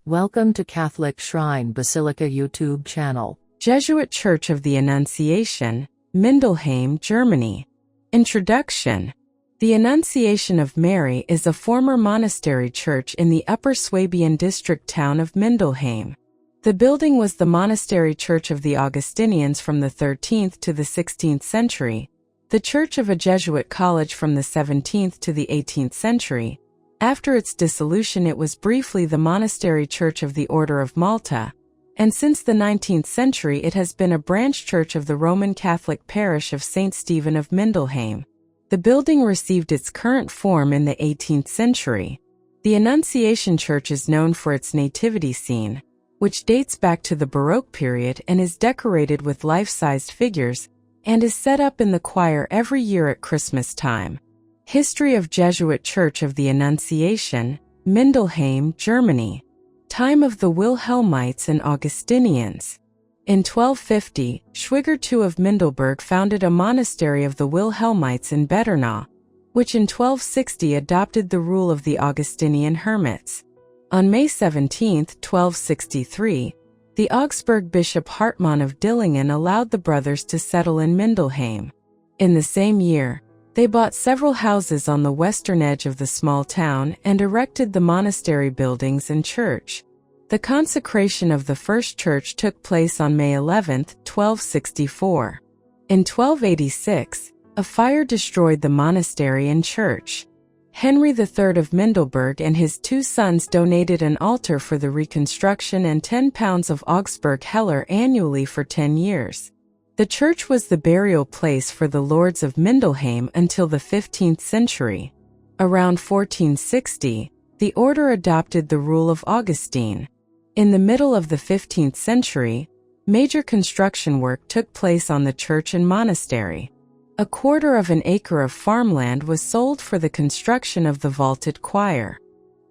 Welcome to Catholic Shrine Basilica YouTube channel. Jesuit Church of the Annunciation, Mindelheim, Germany. Introduction. The Annunciation of Mary is a former monastery church in the Upper Swabian district town of Mindelheim. The building was the monastery church of the Augustinians from the 13th to the 16th century, the church of a Jesuit college from the 17th to the 18th century. After its dissolution, it was briefly the monastery church of the Order of Malta, and since the 19th century it has been a branch church of the Roman Catholic parish of St. Stephen of Mindelheim. The building received its current form in the 18th century. The Annunciation Church is known for its nativity scene, which dates back to the Baroque period and is decorated with life-sized figures, and is set up in the choir every year at Christmas time. History of Jesuit Church of the Annunciation, Mindelheim, Germany. Time of the Wilhelmites and Augustinians. In 1250, Schwiger II of Mindelberg founded a monastery of the Wilhelmites in Betternau, which in 1260 adopted the rule of the Augustinian hermits. On May 17, 1263, the Augsburg Bishop Hartmann of Dillingen allowed the brothers to settle in Mindelheim. In the same year, they bought several houses on the western edge of the small town and erected the monastery buildings and church. The consecration of the first church took place on May 11, 1264. In 1286, a fire destroyed the monastery and church. Henry III of Mindelberg and his two sons donated an altar for the reconstruction and 10 pounds of Augsburg Heller annually for 10 years. The church was the burial place for the lords of Mindelheim until the 15th century. Around 1460, the order adopted the rule of Augustine. In the middle of the 15th century, major construction work took place on the church and monastery. A quarter of an acre of farmland was sold for the construction of the vaulted choir.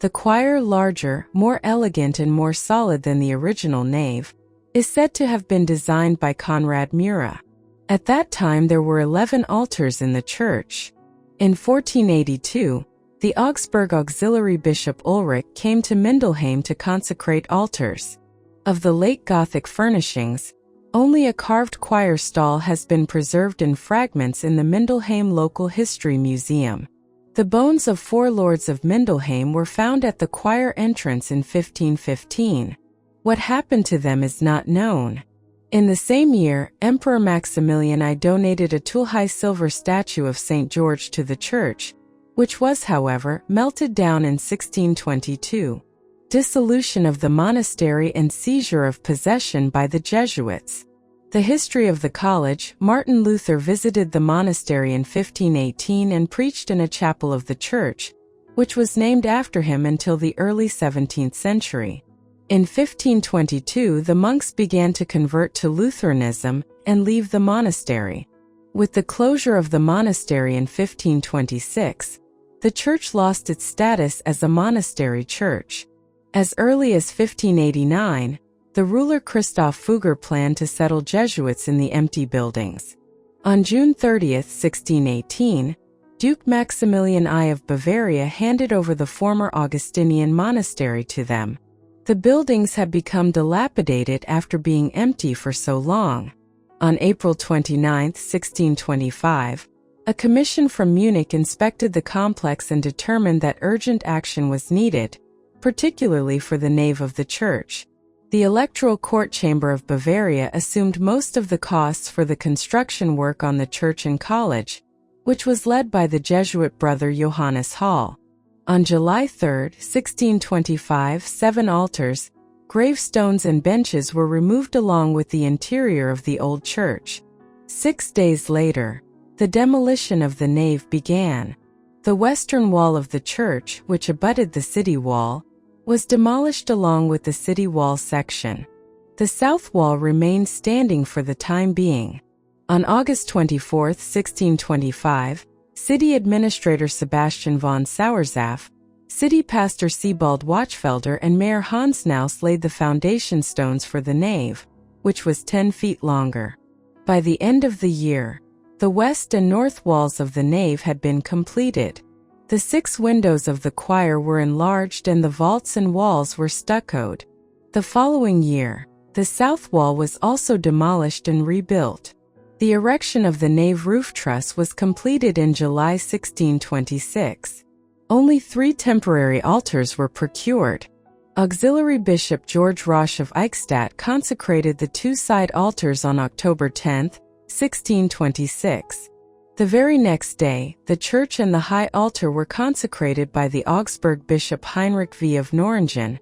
The choir, larger, more elegant and more solid than the original nave, is said to have been designed by Konrad Mura. At that time there were 11 altars in the church. In 1482, the Augsburg Auxiliary Bishop Ulrich came to Mindelheim to consecrate altars. Of the late Gothic furnishings, only a carved choir stall has been preserved in fragments in the Mindelheim Local History Museum. The bones of 4 lords of Mindelheim were found at the choir entrance in 1515. What happened to them is not known. In the same year, Emperor Maximilian I donated a tool-high silver statue of St. George to the church, which was, however, melted down in 1622. Dissolution of the monastery and seizure of possession by the Jesuits. The history of the college. Martin Luther visited the monastery in 1518 and preached in a chapel of the church, which was named after him until the early 17th century. In 1522, the monks began to convert to Lutheranism and leave the monastery. With the closure of the monastery in 1526, the church lost its status as a monastery church. As early as 1589, the ruler Christoph Fugger planned to settle Jesuits in the empty buildings. On June 30, 1618, Duke Maximilian I of Bavaria handed over the former Augustinian monastery to them. The buildings had become dilapidated after being empty for so long. On April 29, 1625, a commission from Munich inspected the complex and determined that urgent action was needed, particularly for the nave of the church. The Electoral Court Chamber of Bavaria assumed most of the costs for the construction work on the church and college, which was led by the Jesuit brother Elias Holl. On July 3, 1625, 7 altars, gravestones and benches were removed along with the interior of the old church. 6 days later, the demolition of the nave began. The western wall of the church, which abutted the city wall, was demolished along with the city wall section. The south wall remained standing for the time being. On August 24, 1625, City Administrator Sebastian von Sauersapf, City Pastor Sebald Watchfelder and Mayor Hans Naus laid the foundation stones for the nave, which was 10 feet longer. By the end of the year, the west and north walls of the nave had been completed. The 6 windows of the choir were enlarged and the vaults and walls were stuccoed. The following year, the south wall was also demolished and rebuilt. The erection of the nave roof truss was completed in July 1626. Only 3 temporary altars were procured. Auxiliary Bishop George Roche of Eichstätt consecrated the 2 side altars on October 10, 1626. The very next day, the church and the high altar were consecrated by the Augsburg Bishop Heinrich V. of Noringen,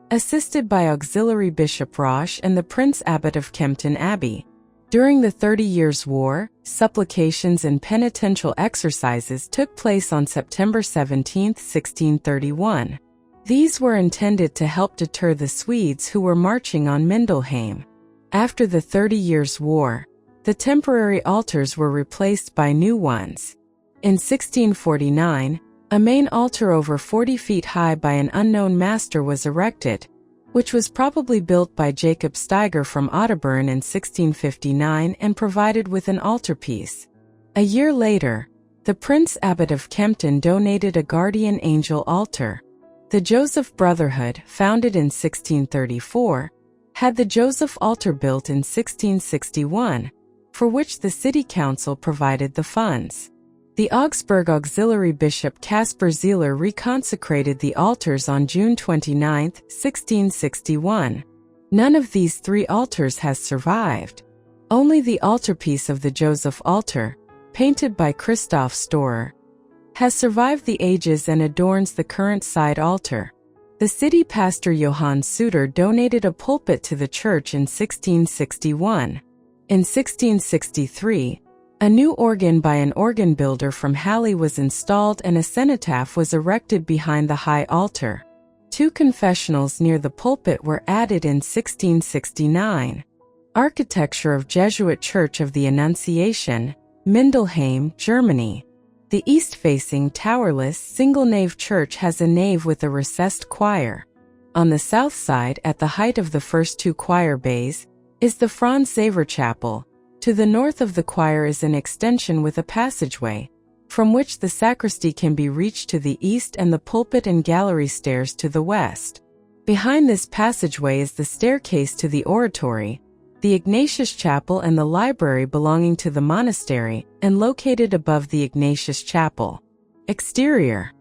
assisted by Auxiliary Bishop Roche and the Prince Abbot of Kempten Abbey. During the 30 Years' War, supplications and penitential exercises took place on September 17, 1631. These were intended to help deter the Swedes who were marching on Mindelheim. After the 30 Years' War, the temporary altars were replaced by new ones. In 1649, a main altar over 40 feet high by an unknown master was erected, which was probably built by Jacob Steiger from Otterburn in 1659 and provided with an altarpiece. A year later, the Prince Abbot of Kempten donated a guardian angel altar. The Joseph Brotherhood, founded in 1634, had the Joseph altar built in 1661, for which the city council provided the funds. The Augsburg Auxiliary Bishop Caspar Zieler reconsecrated the altars on June 29, 1661. None of these 3 altars has survived. Only the altarpiece of the Joseph altar, painted by Christoph Storer, has survived the ages and adorns the current side altar. The city pastor Johann Suter donated a pulpit to the church in 1661. In 1663, a new organ by an organ builder from Halle was installed and a cenotaph was erected behind the high altar. 2 confessionals near the pulpit were added in 1669. Architecture of Jesuit Church of the Annunciation, Mindelheim, Germany. The east-facing, towerless, single-nave church has a nave with a recessed choir. On the south side, at the height of the first 2 choir bays, is the Franz Xaver Chapel. To the north of the choir is an extension with a passageway, from which the sacristy can be reached to the east and the pulpit and gallery stairs to the west. Behind this passageway is the staircase to the oratory, the Ignatius Chapel and the library belonging to the monastery, and located above the Ignatius Chapel. Exterior.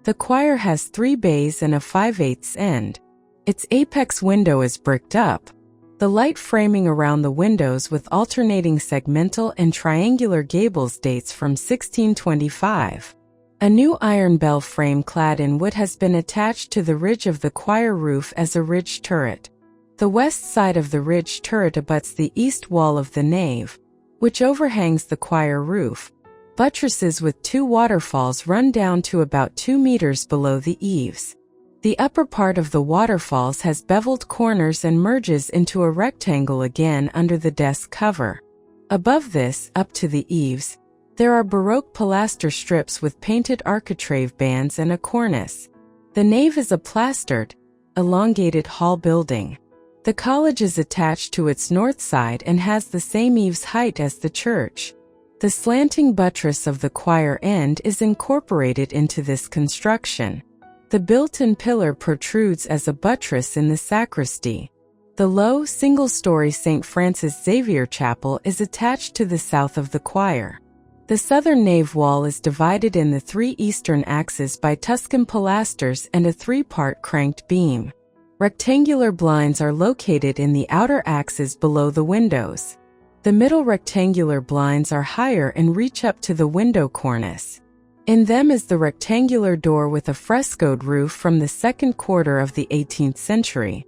The choir has 3 bays and a 5/8 end. Its apex window is bricked up. The light framing around the windows with alternating segmental and triangular gables dates from 1625. A new iron bell frame clad in wood has been attached to the ridge of the choir roof as a ridge turret. The west side of the ridge turret abuts the east wall of the nave, which overhangs the choir roof. Buttresses with 2 waterfalls run down to about 2 meters below the eaves. The upper part of the waterfalls has beveled corners and merges into a rectangle again under the desk cover. Above this, up to the eaves, there are Baroque pilaster strips with painted architrave bands and a cornice. The nave is a plastered, elongated hall building. The college is attached to its north side and has the same eaves height as the church. The slanting buttress of the choir end is incorporated into this construction. The built-in pillar protrudes as a buttress in the sacristy. The low, single-story St. Francis Xavier Chapel is attached to the south of the choir. The southern nave wall is divided in the 3 eastern axes by Tuscan pilasters and a 3-part cranked beam. Rectangular blinds are located in the outer axes below the windows. The middle rectangular blinds are higher and reach up to the window cornice. In them is the rectangular door with a frescoed roof from the 2nd quarter of the 18th century.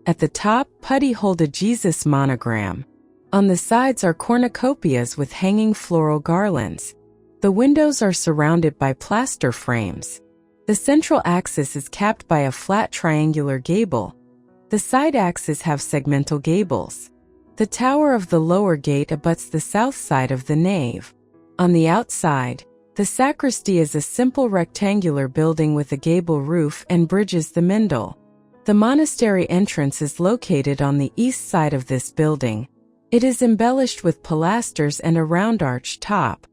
At the top, putty hold a Jesus monogram. On the sides are cornucopias with hanging floral garlands. The windows are surrounded by plaster frames. The central axis is capped by a flat triangular gable. The side axes have segmental gables. The tower of the lower gate abuts the south side of the nave. On the outside, the sacristy is a simple rectangular building with a gable roof and bridges the Mindel. The monastery entrance is located on the east side of this building. It is embellished with pilasters and a round arch top.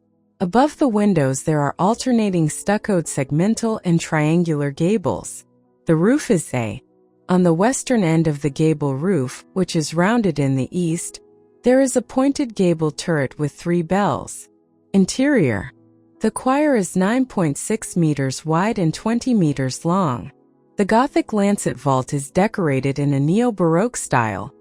Above the windows there are alternating stuccoed segmental and triangular gables. The roof is on the western end of the gable roof, which is rounded in the east, there is a pointed gable turret with 3 bells. Interior. The choir is 9.6 meters wide and 20 meters long. The Gothic lancet vault is decorated in a neo-Baroque style.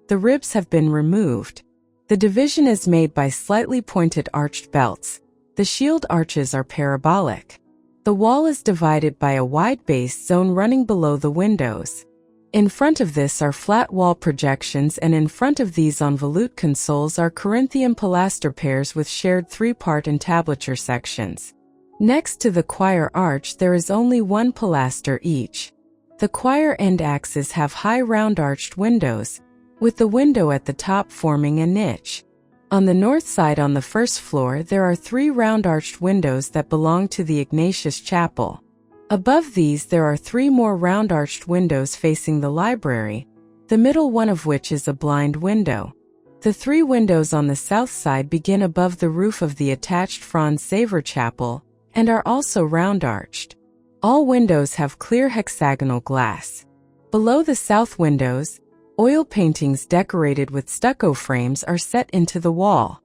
The ribs have been removed. The division is made by slightly pointed arched belts. The shield arches are parabolic. The wall is divided by a wide base zone running below the windows. In front of this are flat wall projections, and in front of these on volute consoles are Corinthian pilaster pairs with shared 3-part entablature sections. Next to the choir arch there is only 1 pilaster each. The choir end axes have high round arched windows, with the window at the top forming a niche. On the north side on the first floor there are 3 round arched windows that belong to the Ignatius Chapel. Above these there are 3 more round arched windows facing the library, the middle one of which is a blind window. The 3 windows on the south side begin above the roof of the attached Franz Xaver Chapel and are also round arched. All windows have clear hexagonal glass. Below the south windows, oil paintings decorated with stucco frames are set into the wall.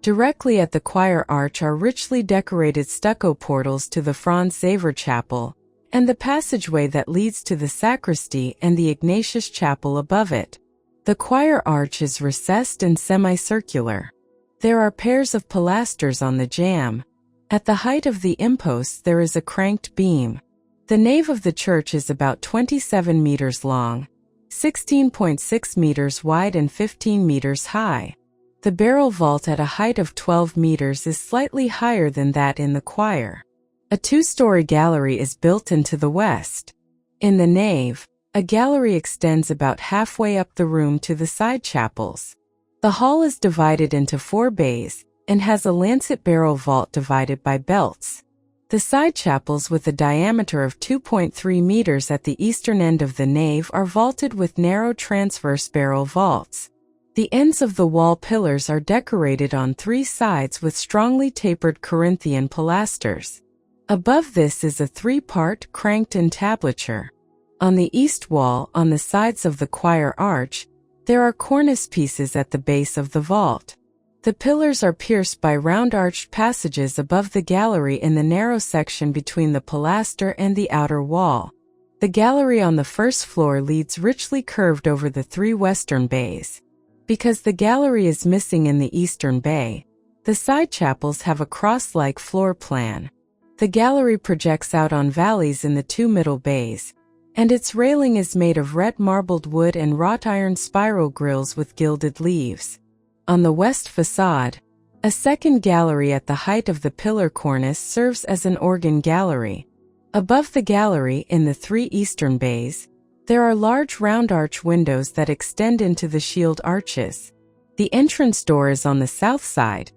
Directly at the choir arch are richly decorated stucco portals to the Franz Xaver Chapel, and the passageway that leads to the sacristy and the Ignatius Chapel above it. The choir arch is recessed and semicircular. There are pairs of pilasters on the jamb. At the height of the imposts there is a cranked beam. The nave of the church is about 27 meters long, 16.6 meters wide and 15 meters high. The barrel vault at a height of 12 meters is slightly higher than that in the choir. A 2-story gallery is built into the west. In the nave, a gallery extends about halfway up the room to the side chapels. The hall is divided into 4 bays and has a lancet barrel vault divided by belts. The side chapels with a diameter of 2.3 meters at the eastern end of the nave are vaulted with narrow transverse barrel vaults. The ends of the wall pillars are decorated on 3 sides with strongly tapered Corinthian pilasters. Above this is a 3-part cranked entablature. On the east wall, on the sides of the choir arch, there are cornice pieces at the base of the vault. The pillars are pierced by round-arched passages above the gallery in the narrow section between the pilaster and the outer wall. The gallery on the first floor leads richly curved over the 3 western bays. Because the gallery is missing in the eastern bay, the side chapels have a cross-like floor plan. The gallery projects out on valleys in the 2 middle bays, and its railing is made of red marbled wood and wrought iron spiral grills with gilded leaves. On the west facade, a second gallery at the height of the pillar cornice serves as an organ gallery. Above the gallery, in the 3 eastern bays, there are large round arch windows that extend into the shield arches. The entrance door is on the south side,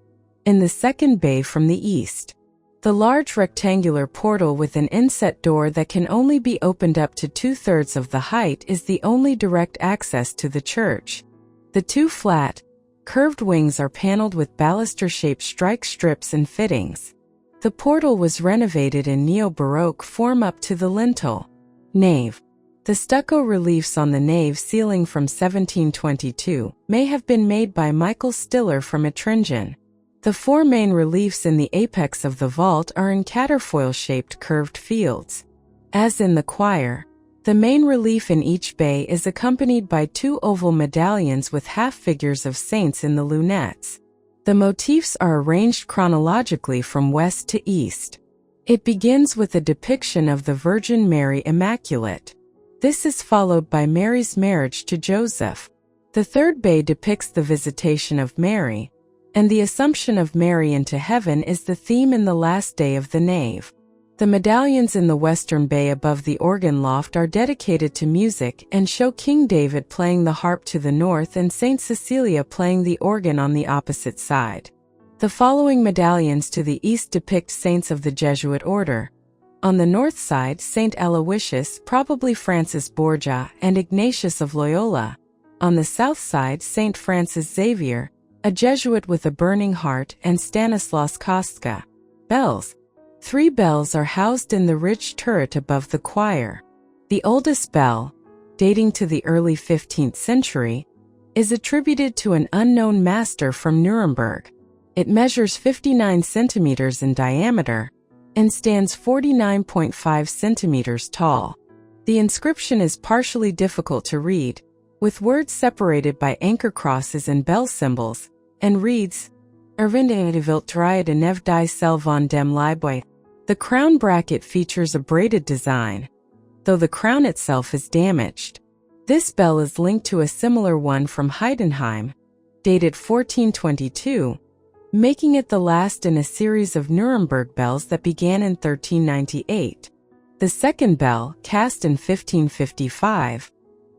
in the second bay from the east. The large rectangular portal with an inset door that can only be opened up to 2/3 of the height is the only direct access to the church. The 2 flat, curved wings are paneled with baluster-shaped strike strips and fittings. The portal was renovated in neo-Baroque form up to the lintel. Nave. The stucco reliefs on the nave ceiling from 1722 may have been made by Michael Stiller from Ettringen. The 4 main reliefs in the apex of the vault are in caterfoil-shaped curved fields. As in the choir, the main relief in each bay is accompanied by 2 oval medallions with half-figures of saints in the lunettes. The motifs are arranged chronologically from west to east. It begins with a depiction of the Virgin Mary Immaculate. This is followed by Mary's marriage to Joseph. The 3rd bay depicts the visitation of Mary, and the Assumption of Mary into heaven is the theme in the last day of the nave. The medallions in the western bay above the organ loft are dedicated to music and show King David playing the harp to the north and Saint Cecilia playing the organ on the opposite side. The following medallions to the east depict saints of the Jesuit order. On the north side, Saint Aloysius, probably Francis Borgia, and Ignatius of Loyola. On the south side, Saint Francis Xavier, a Jesuit with a burning heart, and Stanislaus Kostka. Bells. 3 bells are housed in the ridged turret above the choir. The oldest bell, dating to the early 15th century, is attributed to an unknown master from Nuremberg. It measures 59 centimeters in diameter and stands 49.5 centimeters tall. The inscription is partially difficult to read, with words separated by anchor crosses and bell symbols, and reads, Ervindingedivilt Triade Nev die Sel von dem Leiboy. The crown bracket features a braided design, though the crown itself is damaged. This bell is linked to a similar one from Heidenheim, dated 1422, making it the last in a series of Nuremberg bells that began in 1398. The second bell, cast in 1555,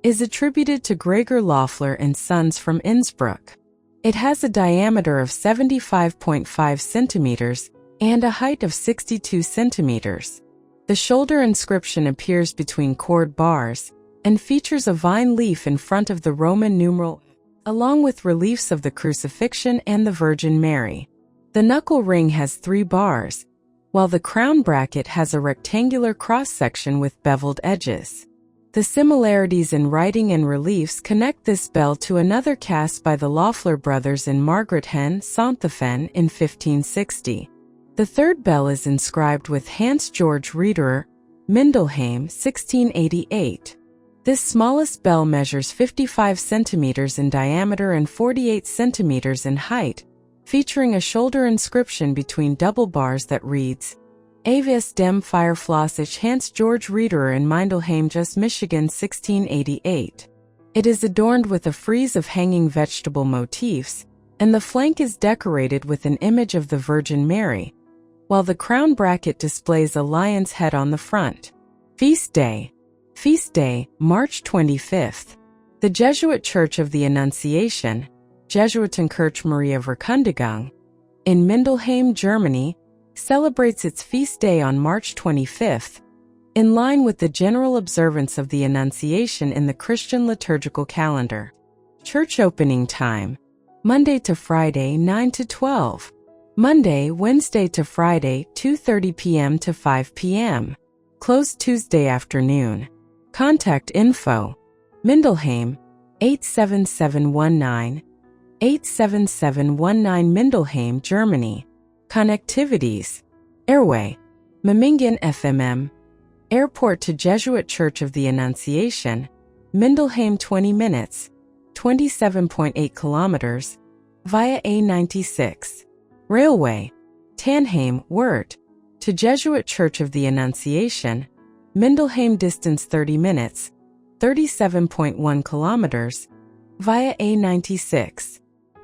is attributed to Gregor Loeffler and Sons from Innsbruck. It has a diameter of 75.5 centimeters and a height of 62 centimeters. The shoulder inscription appears between chord bars and features a vine leaf in front of the Roman numeral, along with reliefs of the Crucifixion and the Virgin Mary. The knuckle ring has 3 bars, while the crown bracket has a rectangular cross-section with beveled edges. The similarities in writing and reliefs connect this bell to another cast by the Loeffler brothers in Margarethen, Sonthofen in 1560. The third bell is inscribed with Hans Georg Riederer, Mindelheim, 1688. This smallest bell measures 55 centimeters in diameter and 48 centimeters in height, featuring a shoulder inscription between double bars that reads, Avis dem Fireflossich Hans Georg Riederer in Mindelheim, Michigan, 1688. It is adorned with a frieze of hanging vegetable motifs, and the flank is decorated with an image of the Virgin Mary, while the crown bracket displays a lion's head on the front. Feast Day. Feast Day, March 25th. The Jesuit Church of the Annunciation, Jesuitenkirche Maria Verkündigung, in Mindelheim, Germany, celebrates its feast day on March 25th, in line with the general observance of the Annunciation in the Christian liturgical calendar. Church opening time, Monday to Friday 9 to 12. Monday, Wednesday to Friday 2:30 p.m. to 5 p.m. Closed Tuesday afternoon. Contact info, Mindelheim, 87719, 87719 Mindelheim, Germany. Connectivities. Airway, Memmingen FMM. Airport to Jesuit Church of the Annunciation, Mindelheim 20 minutes, 27.8 kilometers, via A96. Railway, Tannheim, Wörth, to Jesuit Church of the Annunciation, Mindelheim distance 30 minutes, 37.1 kilometers, via A96.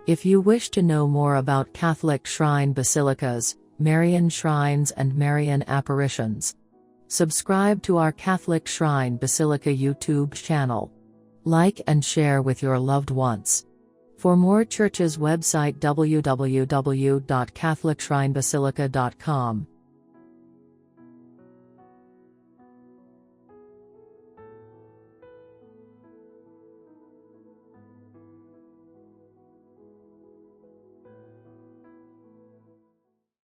If you wish to know more about Catholic Shrine Basilicas, Marian shrines and Marian apparitions, subscribe to our Catholic Shrine Basilica YouTube channel. Like and share with your loved ones. For more churches website www.catholicshrinebasilica.com.